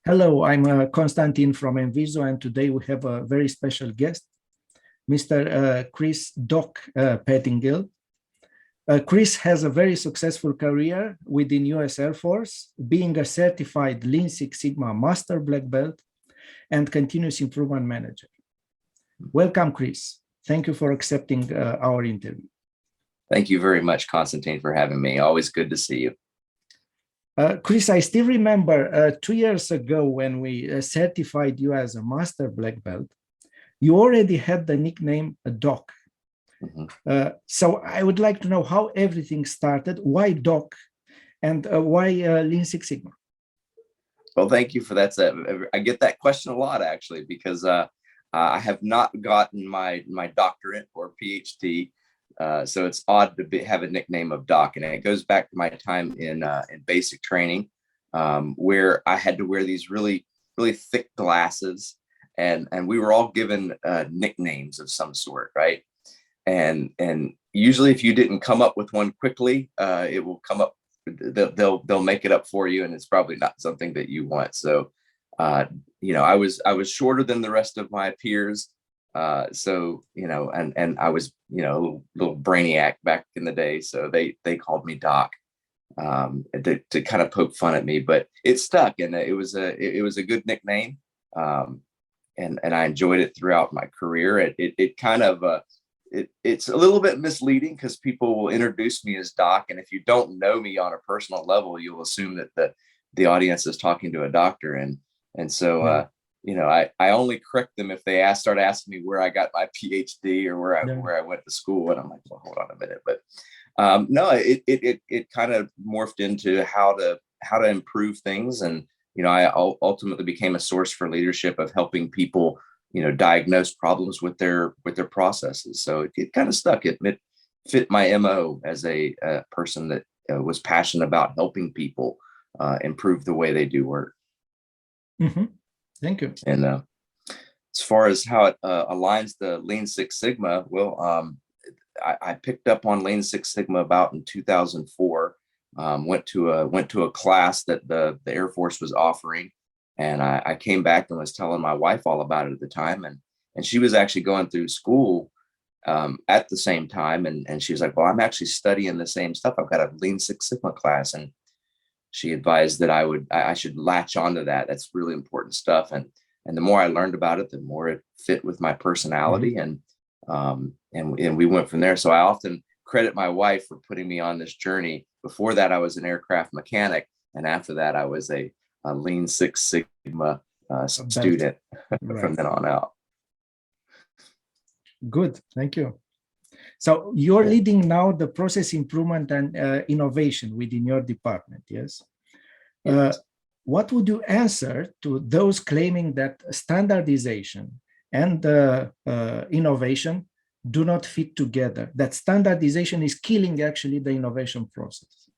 Hello, I'm Konstantin from Enviso, and today we have a very special guest, Mr. Chris Doc Pettingill. Chris has a very successful career within US Air Force, being a certified Lean Six Sigma Master Black Belt and Continuous Improvement Manager. Welcome, Chris. Thank you for accepting our interview. Thank you very much, Konstantin, for having me. Always good to see you. Chris, I still remember 2 years ago when we certified you as a Master Black Belt, you already had the nickname Doc. Mm-hmm. So I would like to know how everything started, why Doc, and why Lean Six Sigma? Well, thank you for that. I get that question a lot, actually, because I have not gotten my doctorate or PhD. So it's odd to have a nickname of Doc, and it goes back to my time in basic training, where I had to wear these really thick glasses, and we were all given nicknames of some sort, right? And usually, if you didn't come up with one quickly, it will come up. They'll make it up for you, and it's probably not something that you want. So, I was shorter than the rest of my peers. So, and I was, a little brainiac back in the day. So they called me Doc, to kind of poke fun at me, but it stuck, and it was a good nickname. And I enjoyed it throughout my career. It's a little bit misleading because people will introduce me as Doc. And if you don't know me on a personal level, you'll assume that the audience is talking to a doctor. And so, I only correct them if they start asking me where I got my PhD or where I went to school, and I'm like, well, hold on a minute. But no, it kind of morphed into how to improve things, and I ultimately became a source for leadership of helping people, diagnose problems with their processes. So it kind of stuck. It fit my MO as a person that was passionate about helping people improve the way they do work. Mm-hmm. Thank you. And as far as how it aligns the Lean Six Sigma, well, I picked up on Lean Six Sigma about in 2004. Went to a class that the Air Force was offering, and I came back and was telling my wife all about it at the time, and she was actually going through school at the same time, and she was like, "Well, I'm actually studying the same stuff. I've got a Lean Six Sigma class," and she advised that I should latch onto that. That's really important stuff. And the more I learned about it, the more it fit with my personality. Mm-hmm. And we went from there. So I often credit my wife for putting me on this journey. Before that, I was an aircraft mechanic. And after that, I was a Lean Six Sigma student from then on out. Good. Thank you. So you're leading now the process improvement and innovation within your department, yes? Yes. What would you answer to those claiming that standardization and innovation do not fit together, that standardization is killing actually the innovation process?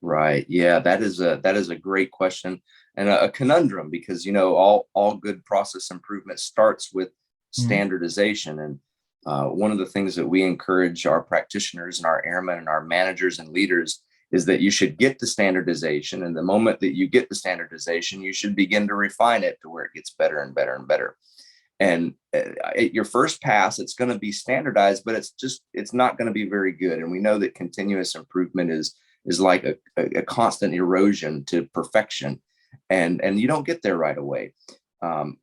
Right. Yeah, that is a great question and a conundrum, because, all good process improvement starts with standardization. And one of the things that we encourage our practitioners and our airmen and our managers and leaders is that you should get the standardization. And the moment that you get the standardization, you should begin to refine it to where it gets better and better and better. And at your first pass, it's going to be standardized, but it's not going to be very good. And we know that continuous improvement is like a constant erosion to perfection. And you don't get there right away.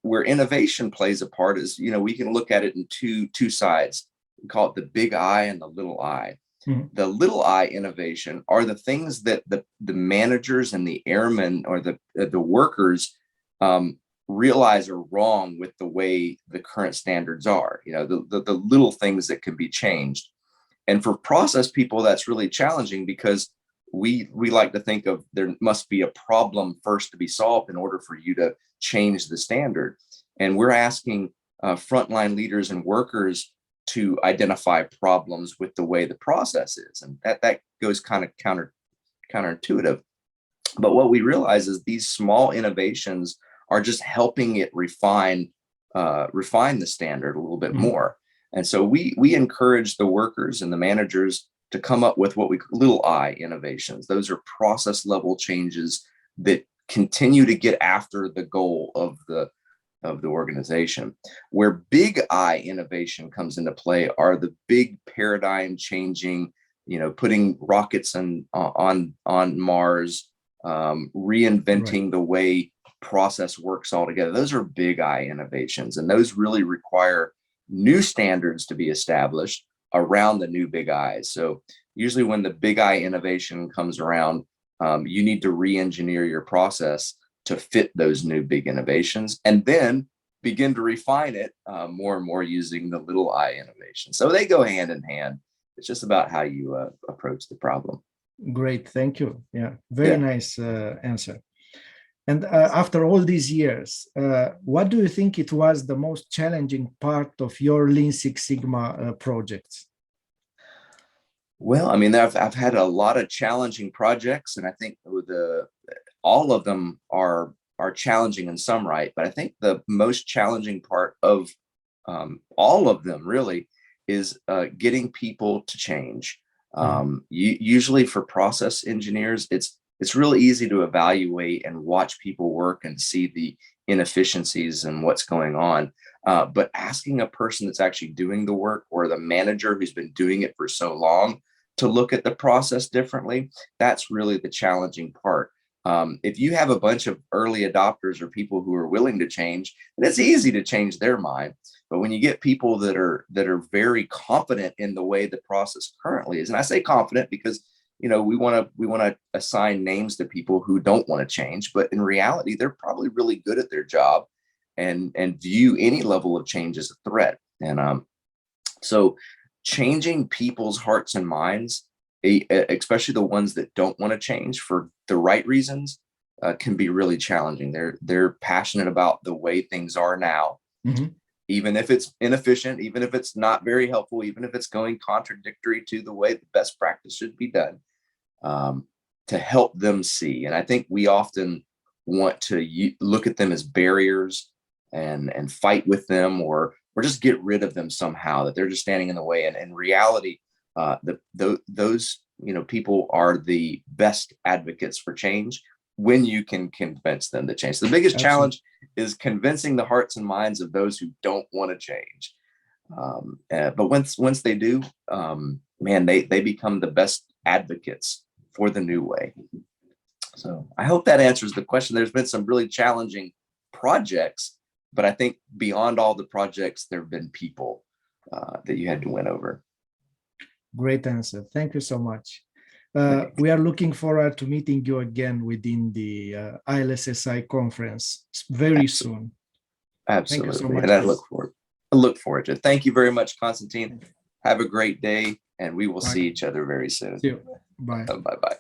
Where innovation plays a part is, we can look at it in two sides. We call it the big I and the little I. Mm-hmm. The little I innovation are the things that the managers and the airmen or the workers realize are wrong with the way the current standards are. The little things that can be changed. And for process people, that's really challenging, because we like to think of there must be a problem first to be solved in order for you to change the standard. And we're asking frontline leaders and workers to identify problems with the way the process is. And that goes kind of counterintuitive. But what we realize is these small innovations are just helping it refine the standard a little bit more. And so we encourage the workers and the managers to come up with what we call little I innovations. Those are process level changes that continue to get after the goal of the organization. Where big I innovation comes into play are the big paradigm changing, putting rockets on Mars, reinventing the way process works altogether. Those are big I innovations, and those really require new standards to be established around the new big I's. So usually when the big I innovation comes around, you need to re-engineer your process to fit those new big innovations, and then begin to refine it more and more using the little I innovation. So they go hand in hand. It's just about how you approach the problem. Great, thank you. Yeah, very nice answer. And after all these years, what do you think it was the most challenging part of your Lean Six Sigma projects? Well, I mean, I've had a lot of challenging projects, and I think all of them are challenging in some right. But I think the most challenging part of all of them really is getting people to change. Usually for process engineers, it's really easy to evaluate and watch people work and see the inefficiencies and what's going on. But asking a person that's actually doing the work, or the manager who's been doing it for so long, to look at the process differently, that's really the challenging part. If you have a bunch of early adopters or people who are willing to change, then it's easy to change their mind. But when you get people that are very confident in the way the process currently is, and I say confident because we want to assign names to people who don't want to change, but in reality, they're probably really good at their job and view any level of change as a threat. And so changing people's hearts and minds, especially the ones that don't want to change for the right reasons, can be really challenging. They're passionate about the way things are now, even if it's inefficient, even if it's not very helpful, even if it's going contradictory to the way the best practice should be done, to help them see. And I think we often want to look at them as barriers and fight with them, or just get rid of them somehow, that they're just standing in the way. And in reality, those people are the best advocates for change when you can convince them to change. So the biggest challenge is convincing the hearts and minds of those who don't want to change. But once they do, man, they become the best advocates for the new way. So I hope that answers the question. There's been some really challenging projects, but I think beyond all the projects, there have been people that you had to win over. Great answer. Thank you so much. We are looking forward to meeting you again within the ILSSI conference very soon. Absolutely. Thank you so much. And I look forward to it. Thank you very much, Constantine. Have a great day, and we will see each other very soon. See you. Bye. Bye-bye.